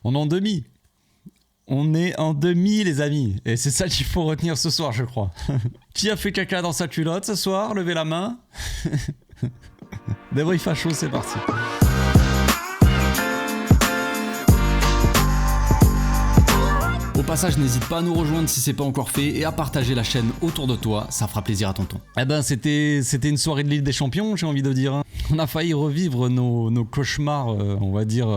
On est en demi. On est en demi, les amis. Et c'est ça qu'il faut retenir ce soir, je crois. Qui a fait caca dans sa culotte ce soir? Levez la main. Débrief à chaud, c'est parti. Au passage, n'hésite pas à nous rejoindre si c'est pas encore fait et à partager la chaîne autour de toi, ça fera plaisir à tonton. Eh ben, c'était une soirée de Ligue des Champions, j'ai envie de dire. On a failli revivre nos cauchemars, on va dire,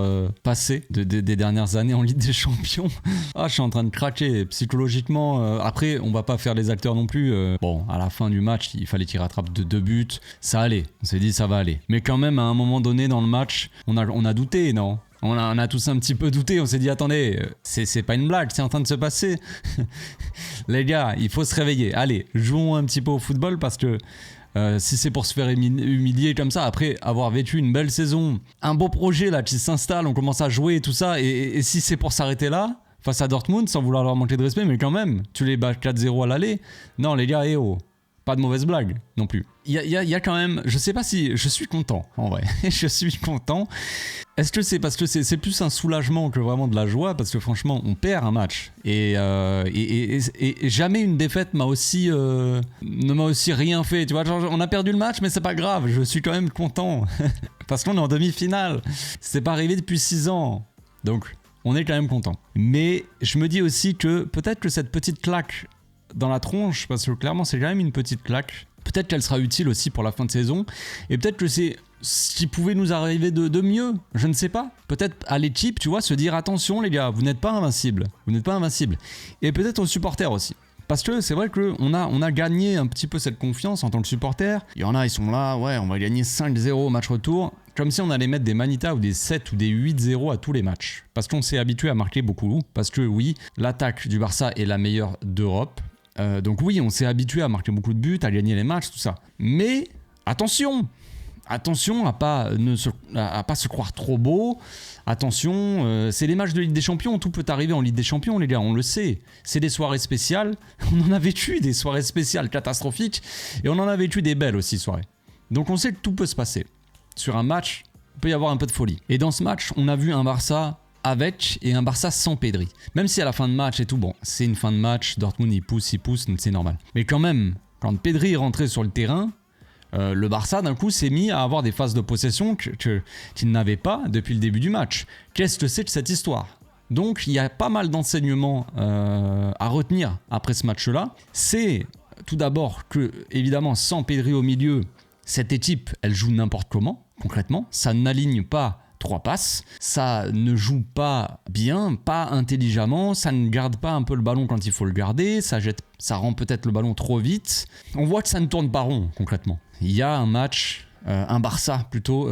passés des dernières années en Ligue des Champions. Ah, je suis en train de craquer psychologiquement. Après, on va pas faire les acteurs non plus. Bon, à la fin du match, il fallait qu'il rattrape de 2 buts. Ça allait, on s'est dit ça va aller. Mais quand même, à un moment donné dans le match, on a douté, non ? On a tous un petit peu douté, on s'est dit attendez, c'est pas une blague, c'est en train de se passer. Les gars, il faut se réveiller. Allez, jouons un petit peu au football parce que si c'est pour se faire humilier comme ça, après avoir vécu une belle saison, un beau projet là qui s'installe, on commence à jouer et tout ça, et si c'est pour s'arrêter là, face à Dortmund, sans vouloir leur manquer de respect, mais quand même, tu les bats 4-0 à l'aller, non les gars, pas de mauvaise blague non plus. Il y a quand même, je sais pas si, je suis content en vrai, je suis content. Est-ce que c'est parce que c'est plus un soulagement que vraiment de la joie, parce que franchement on perd un match et jamais une défaite ne m'a aussi rien fait, tu vois, genre, on a perdu le match mais c'est pas grave, je suis quand même content parce qu'on est en demi-finale, c'est pas arrivé depuis 6 ans, donc on est quand même content. Mais je me dis aussi que peut-être que cette petite claque dans la tronche, parce que clairement c'est quand même une petite claque, peut-être qu'elle sera utile aussi pour la fin de saison, et peut-être que c'est ce qui pouvait nous arriver de mieux, je ne sais pas. Peut-être à l'équipe, tu vois, se dire attention les gars, vous n'êtes pas invincibles, et peut-être aux supporters aussi. Parce que c'est vrai qu'on a gagné un petit peu cette confiance en tant que supporter. Il y en a, ils sont là, ouais, on va gagner 5-0 au match retour, comme si on allait mettre des Manita ou des 7 ou des 8-0 à tous les matchs. Parce qu'on s'est habitué à marquer beaucoup, parce que oui, l'attaque du Barça est la meilleure d'Europe. Donc oui, on s'est habitué à marquer beaucoup de buts, à gagner les matchs, tout ça. Mais attention à pas se croire trop beau. Attention, c'est les matchs de Ligue des Champions, tout peut arriver en Ligue des Champions, les gars, on le sait. C'est des soirées spéciales, on en a vécu des soirées spéciales catastrophiques, et on en a vécu des belles aussi soirées. Donc on sait que tout peut se passer. Sur un match, il peut y avoir un peu de folie. Et dans ce match, on a vu un Barça avec et un Barça sans Pedri. Même si à la fin de match et tout, bon, c'est une fin de match, Dortmund il pousse, c'est normal. Mais quand même, quand Pedri est rentré sur le terrain, le Barça d'un coup s'est mis à avoir des phases de possession qu'il n'avait pas depuis le début du match. Qu'est-ce que c'est que cette histoire ? Donc il y a pas mal d'enseignements à retenir après ce match-là. C'est tout d'abord que, évidemment, sans Pedri au milieu, cette équipe, elle joue n'importe comment, concrètement. Ça n'aligne pas 3 passes, ça ne joue pas bien, pas intelligemment, ça ne garde pas un peu le ballon quand il faut le garder, ça rend peut-être le ballon trop vite. On voit que ça ne tourne pas rond concrètement. Il y a un match, un Barça plutôt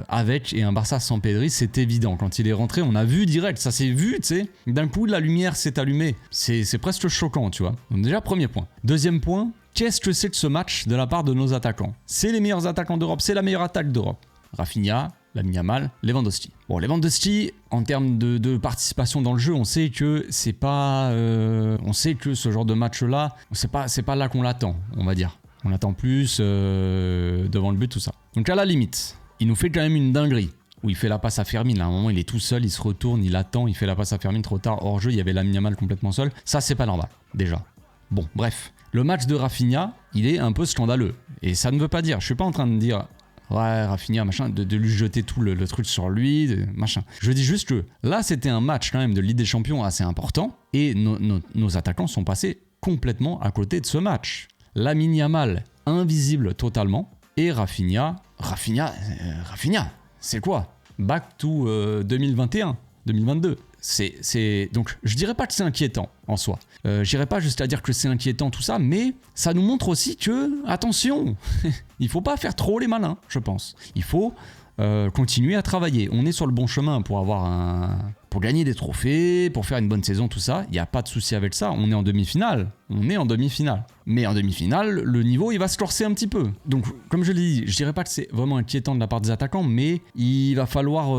avec et un Barça sans Pedri, c'est évident. Quand il est rentré, on a vu direct, ça s'est vu, tu sais. D'un coup, la lumière s'est allumée. C'est presque choquant, tu vois. Donc déjà, premier point. Deuxième point, qu'est-ce que c'est que ce match de la part de nos attaquants ? C'est les meilleurs attaquants d'Europe, c'est la meilleure attaque d'Europe. Rafinha, Lamine Yamal, Lewandowski. Bon, Lewandowski, en termes de participation dans le jeu, on sait que c'est pas, on sait que ce genre de match-là, c'est pas là qu'on l'attend, on va dire. On l'attend plus devant le but, tout ça. Donc à la limite, il nous fait quand même une dinguerie où il fait la passe à Fermin. À un moment, il est tout seul, il se retourne, il attend, il fait la passe à Fermin trop tard. Hors jeu, il y avait Lamine Yamal complètement seul. Ça, c'est pas normal, déjà. Bon, bref. Le match de Rafinha, il est un peu scandaleux. Et ça ne veut pas dire, je suis pas en train de dire ouais, Rafinha, machin, de lui jeter tout le truc sur lui, machin. Je dis juste que là, c'était un match quand même de Ligue des Champions assez important et nos attaquants sont passés complètement à côté de ce match. Lamine Yamal, invisible totalement, et Rafinha, c'est quoi ? Back to 2021, 2022. Donc, je dirais pas que c'est inquiétant en soi. J'irais pas juste à dire que c'est inquiétant tout ça, mais ça nous montre aussi que, attention, il faut pas faire trop les malins, je pense. Il faut continuer à travailler. On est sur le bon chemin pour gagner des trophées, pour faire une bonne saison, tout ça. Il n'y a pas de souci avec ça. On est en demi-finale. Mais en demi-finale, le niveau, il va se corser un petit peu. Donc, comme je l'ai dit, je dirais pas que c'est vraiment inquiétant de la part des attaquants, mais il va falloir,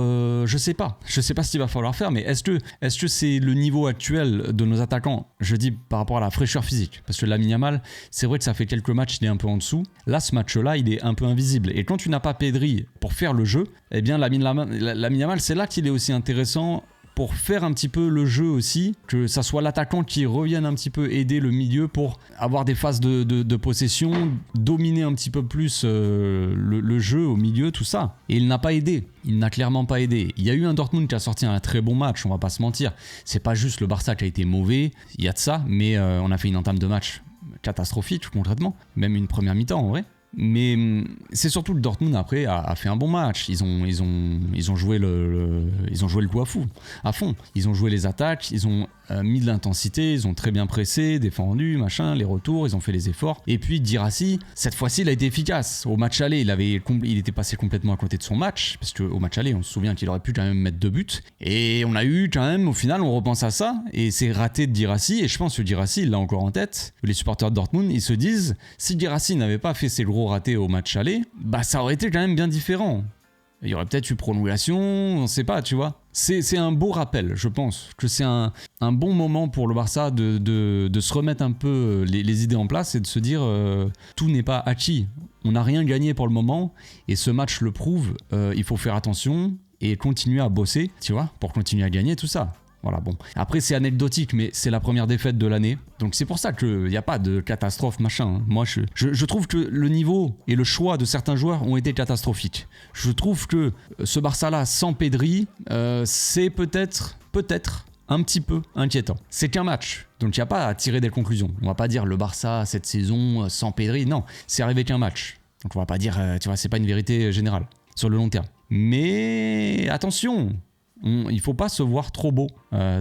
je sais pas ce qu'il va falloir faire, mais est-ce que c'est le niveau actuel de nos attaquants, je dis par rapport à la fraîcheur physique, parce que Lamine Yamal, c'est vrai que ça fait quelques matchs, il est un peu en dessous. Là, ce match-là, il est un peu invisible. Et quand tu n'as pas Pedri pour faire le jeu, eh bien, Lamine Yamal, c'est là qu'il est aussi intéressant pour faire un petit peu le jeu aussi, que ça soit l'attaquant qui revienne un petit peu aider le milieu pour avoir des phases de possession, dominer un petit peu plus le jeu au milieu, tout ça. Et il n'a pas aidé. Il n'a clairement pas aidé. Il y a eu un Dortmund qui a sorti un très bon match, on va pas se mentir. C'est pas juste le Barça qui a été mauvais, il y a de ça, mais on a fait une entame de match catastrophique concrètement, même une première mi-temps en vrai. Mais c'est surtout le Dortmund après a fait un bon match. Ils ont joué le coup à fond. Ils ont joué les attaques, ils ont mis de l'intensité, ils ont très bien pressé, défendu, machin, les retours, ils ont fait les efforts. Et puis Guirassy, cette fois-ci, il a été efficace. Au match aller, il était passé complètement à côté de son match, parce qu'au match aller, on se souvient qu'il aurait pu quand même mettre 2 buts. Et on a eu quand même, au final, on repense à ça, et c'est raté de Guirassy. Et je pense que Guirassy, il l'a encore en tête. Les supporters de Dortmund, ils se disent, si Guirassy n'avait pas fait ses gros ratés au match aller, bah ça aurait été quand même bien différent. Il y aurait peut-être eu prolongation, on sait pas, tu vois. C'est un beau rappel, je pense, que c'est un bon moment pour le Barça de se remettre un peu les idées en place et de se dire tout n'est pas acquis. On n'a rien gagné pour le moment et ce match le prouve. Il faut faire attention et continuer à bosser, tu vois, pour continuer à gagner tout ça. Voilà, bon. Après, c'est anecdotique, mais c'est la première défaite de l'année. Donc, c'est pour ça qu'il n'y a pas de catastrophe, machin. Moi, je trouve que le niveau et le choix de certains joueurs ont été catastrophiques. Je trouve que ce Barça-là, sans Pedri, c'est peut-être un petit peu inquiétant. C'est qu'un match, donc il n'y a pas à tirer des conclusions. On va pas dire le Barça, cette saison, sans Pedri. Non, c'est arrivé qu'un match. Donc, on va pas dire, tu vois, c'est pas une vérité générale, sur le long terme. Mais attention, il faut pas se voir trop beau,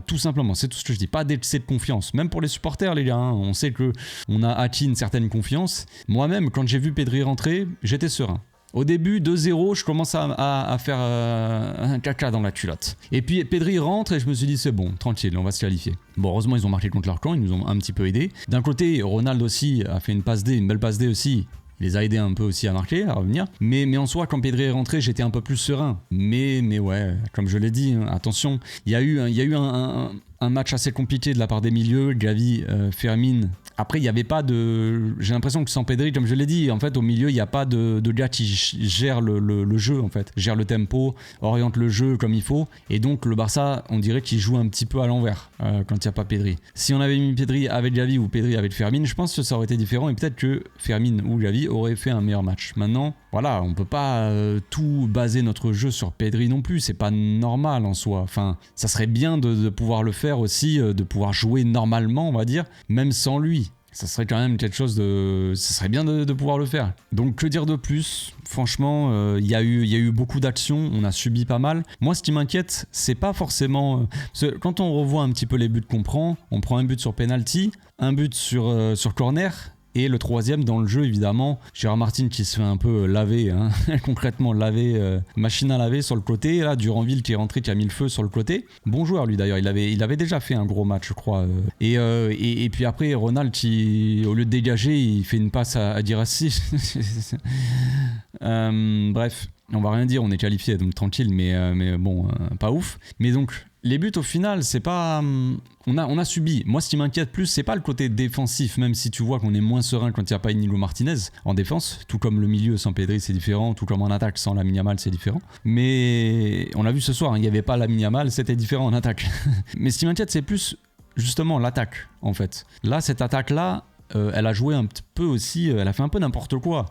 tout simplement, c'est tout ce que je dis, pas d'excès de confiance, même pour les supporters les gars, hein. On sait que on a acquis une certaine confiance. Moi-même, quand j'ai vu Pedri rentrer, j'étais serein. Au début, 2-0, je commence à faire un caca dans la culotte. Et puis Pedri rentre et je me suis dit c'est bon, tranquille, on va se qualifier. Bon, heureusement ils ont marqué contre leur camp, ils nous ont un petit peu aidés. D'un côté, Ronald aussi a fait une belle passe D aussi. Il les a aidés un peu aussi à marquer, à revenir. Mais en soi, quand Pedri est rentré, j'étais un peu plus serein. Mais ouais, comme je l'ai dit, hein, attention, il y a eu un match assez compliqué de la part des milieux, Gavi, Fermin. Après, il n'y avait pas de... J'ai l'impression que sans Pedri, comme je l'ai dit, en fait, au milieu, il n'y a pas de gars qui gère le jeu, en fait. Gère le tempo, oriente le jeu comme il faut. Et donc, le Barça, on dirait qu'il joue un petit peu à l'envers quand il n'y a pas Pedri. Si on avait mis Pedri avec Gavi ou Pedri avec Fermin, je pense que ça aurait été différent. Et peut-être que Fermin ou Gavi auraient fait un meilleur match. Maintenant, voilà, on ne peut pas tout baser notre jeu sur Pedri non plus. C'est pas normal en soi. Enfin, ça serait bien de pouvoir le faire aussi, de pouvoir jouer normalement, on va dire, même sans lui. Ça serait quand même quelque chose de... Ça serait bien de pouvoir le faire. Donc que dire de plus ? Franchement, il y a eu beaucoup d'actions, on a subi pas mal. Moi, ce qui m'inquiète, c'est pas forcément... Parce que quand on revoit un petit peu les buts qu'on prend, on prend un but sur penalty, un but sur corner... Et le troisième dans le jeu, évidemment, Gérard Martin qui se fait un peu laver, hein, concrètement laver, machine à laver sur le côté. Et là, Duranville qui est rentré, qui a mis le feu sur le côté. Bon joueur lui d'ailleurs, il avait déjà fait un gros match, je crois. Et puis après, Ronald qui, au lieu de dégager, il fait une passe à Guirassy. Bref, on va rien dire, on est qualifié, donc tranquille, mais bon, pas ouf. Mais donc... Les buts au final, c'est pas... On a subi. Moi, ce qui m'inquiète plus, c'est pas le côté défensif, même si tu vois qu'on est moins serein quand il n'y a pas Inigo Martinez en défense, tout comme le milieu sans Pedri, c'est différent, tout comme en attaque sans Lamine Yamal, c'est différent. Mais on l'a vu ce soir, il n'y avait pas Lamine Yamal, c'était différent en attaque. Mais ce qui m'inquiète, c'est plus justement l'attaque, en fait. Là, cette attaque-là, elle a joué un petit peu aussi, elle a fait un peu n'importe quoi.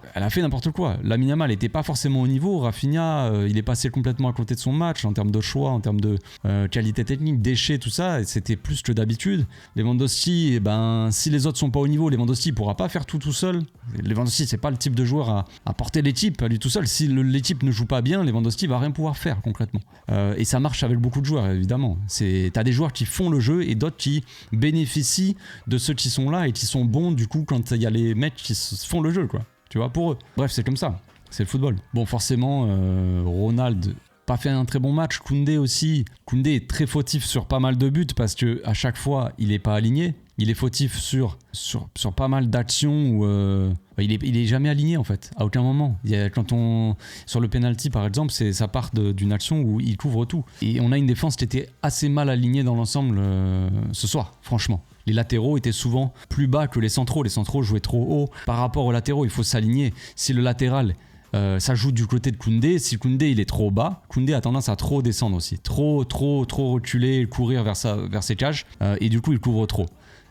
Lamine Yamal n'était pas forcément au niveau. Rafinha, il est passé complètement à côté de son match en termes de choix, en termes de qualité technique, déchets, tout ça. Et c'était plus que d'habitude. Lewandowski, si les autres sont pas au niveau, Lewandowski ne pourra pas faire tout seul. Lewandowski, c'est pas le type de joueur à porter l'équipe à lui tout seul. Si l'équipe ne joue pas bien, Lewandowski va rien pouvoir faire concrètement. Et ça marche avec beaucoup de joueurs, évidemment. T'as des joueurs qui font le jeu et d'autres qui bénéficient de ceux qui sont là et qui sont bons du coup quand il y a les mecs qui font le jeu, quoi, tu vois, pour eux. Bref, c'est comme ça, c'est le football. Bon, forcément, Ronald pas fait un très bon match. Koundé aussi. Koundé est très fautif sur pas mal de buts parce que à chaque fois il est pas aligné. Il est fautif sur pas mal d'actions où il est jamais aligné en fait, à aucun moment. Sur le penalty par exemple, ça part d'une action où il couvre tout. Et on a une défense qui était assez mal alignée dans l'ensemble ce soir, franchement. Les latéraux étaient souvent plus bas que les centraux. Les centraux jouaient trop haut. Par rapport aux latéraux, il faut s'aligner. Si le latéral Ça joue du côté de Koundé. Si Koundé il est trop bas, Koundé a tendance à trop descendre aussi. Trop reculer, courir vers ses cages. Et du coup, il couvre trop.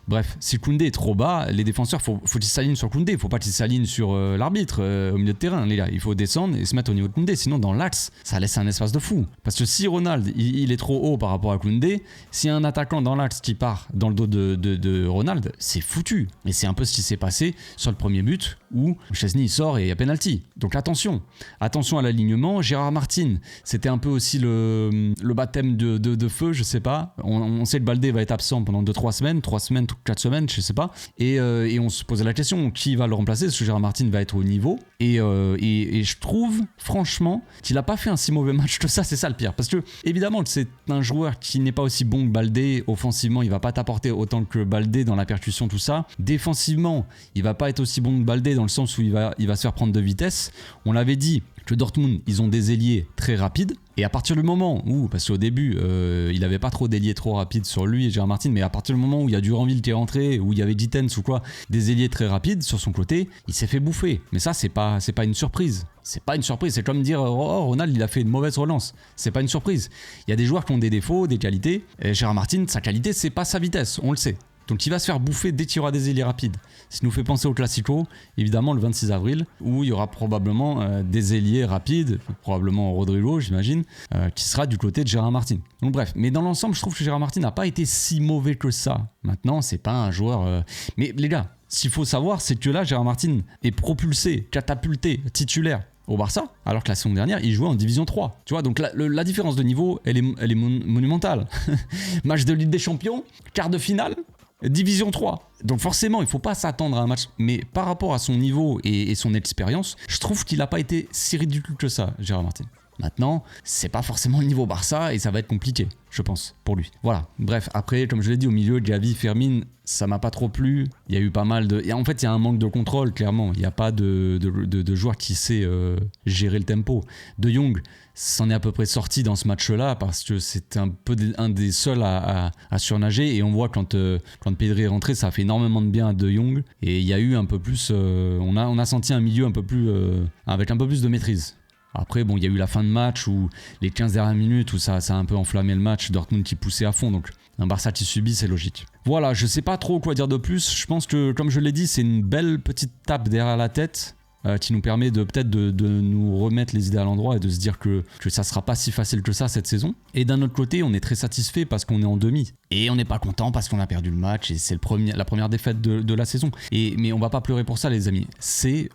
Bref, si Koundé est trop bas, les défenseurs, faut qu'ils s'alignent sur Koundé. Il faut pas qu'ils s'alignent sur l'arbitre au milieu de terrain, les gars. Il faut descendre et se mettre au niveau de Koundé. Sinon, dans l'axe, ça laisse un espace de fou. Parce que si Ronald, il est trop haut par rapport à Koundé, s'il y a un attaquant dans l'axe qui part dans le dos de Ronald, c'est foutu. Et c'est un peu ce qui s'est passé sur le premier but où Chesney il sort et il y a penalty. Donc attention à l'alignement. Gérard Martin, c'était un peu aussi le baptême de feu, je sais pas. On sait que Baldé va être absent pendant 2-3 semaines, 4 semaines, je sais pas. Et on se posait la question, qui va le remplacer? Parce que Gérard Martin va être au niveau. Et je trouve, franchement, qu'il a pas fait un si mauvais match que ça, c'est ça le pire. Parce que, évidemment, c'est un joueur qui n'est pas aussi bon que Baldé. Offensivement, il va pas t'apporter autant que Baldé dans la percussion, tout ça. Défensivement, il va pas être aussi bon que Baldé dans le sens où il va se faire prendre de vitesse. On l'avait dit que Dortmund, ils ont des ailiers très rapides. Et à partir du moment où, parce qu'au début, il n'avait pas trop d'ailiers trop rapides sur lui et Gérard Martin, mais à partir du moment où il y a Duranville qui est rentré, où il y avait Gittens ou quoi, des ailiers très rapides sur son côté, il s'est fait bouffer. Mais ça, c'est pas une surprise. C'est pas une surprise. C'est comme dire, oh, Ronald, il a fait une mauvaise relance. C'est pas une surprise. Il y a des joueurs qui ont des défauts, des qualités. Et Gérard Martin, sa qualité, c'est pas sa vitesse, on le sait. Donc il va se faire bouffer dès qu'il y aura des ailiers rapides. Ce qui nous fait penser au Classico, évidemment le 26 avril, où il y aura probablement des ailiers rapides, probablement Rodrigo j'imagine, qui sera du côté de Gérard Martin. Donc bref, mais dans l'ensemble je trouve que Gérard Martin n'a pas été si mauvais que ça. Maintenant c'est pas un joueur... Mais les gars, ce qu'il faut savoir c'est que là Gérard Martin est propulsé, catapulté, titulaire au Barça, alors que la saison dernière, il jouait en Division 3. Tu vois, donc la différence de niveau, elle est monumentale. Match de Ligue des Champions, quart de finale, Division 3. Donc forcément, il ne faut pas s'attendre à un match. Mais par rapport à son niveau et son expérience, je trouve qu'il n'a pas été si ridicule que ça, Gérard Martin. Maintenant, c'est pas forcément le niveau Barça et ça va être compliqué, je pense, pour lui. Voilà. Bref, après, comme je l'ai dit, au milieu, Gavi, Fermin, ça m'a pas trop plu. Il y a eu pas mal de... Et en fait, il y a un manque de contrôle, clairement. Il n'y a pas de joueur qui sait gérer le tempo. De Jong s'en est à peu près sorti dans ce match-là parce que c'était un des seuls à surnager. Et on voit quand Pedri est rentré, ça a fait énormément de bien à De Jong. Et il y a eu un peu plus... on a senti un milieu un peu plus... avec un peu plus de maîtrise. Après, bon, il y a eu la fin de match où les 15 dernières minutes où ça a un peu enflammé le match, Dortmund qui poussait à fond, donc un Barça qui subit, c'est logique. Voilà, je sais pas trop quoi dire de plus. Je pense que, comme je l'ai dit, c'est une belle petite tape derrière la tête qui nous permet peut-être de nous remettre les idées à l'endroit et de se dire que ça sera pas si facile que ça cette saison. Et d'un autre côté, on est très satisfait parce qu'on est en demi. Et on n'est pas content parce qu'on a perdu le match et c'est la première défaite de la saison. Mais on va pas pleurer pour ça, les amis.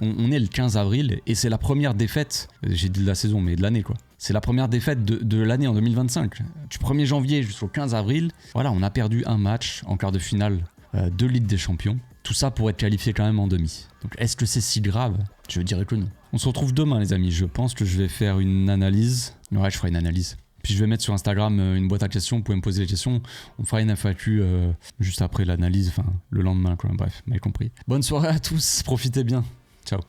On est le 15 avril et c'est la première défaite, j'ai dit de la saison, mais de l'année quoi. C'est la première défaite de l'année en 2025. Du 1er janvier jusqu'au 15 avril, voilà, on a perdu un match en quart de finale de Ligue des Champions. Tout ça pour être qualifié quand même en demi. Donc est-ce que c'est si grave? Je dirais que non. On se retrouve demain les amis. Je pense que je vais faire une analyse. Ouais, je ferai une analyse. Puis je vais mettre sur Instagram une boîte à questions. Vous pouvez me poser les questions. On fera une FAQ juste après l'analyse. Enfin, le lendemain quoi. Bref, vous m'avez compris. Bonne soirée à tous. Profitez bien. Ciao.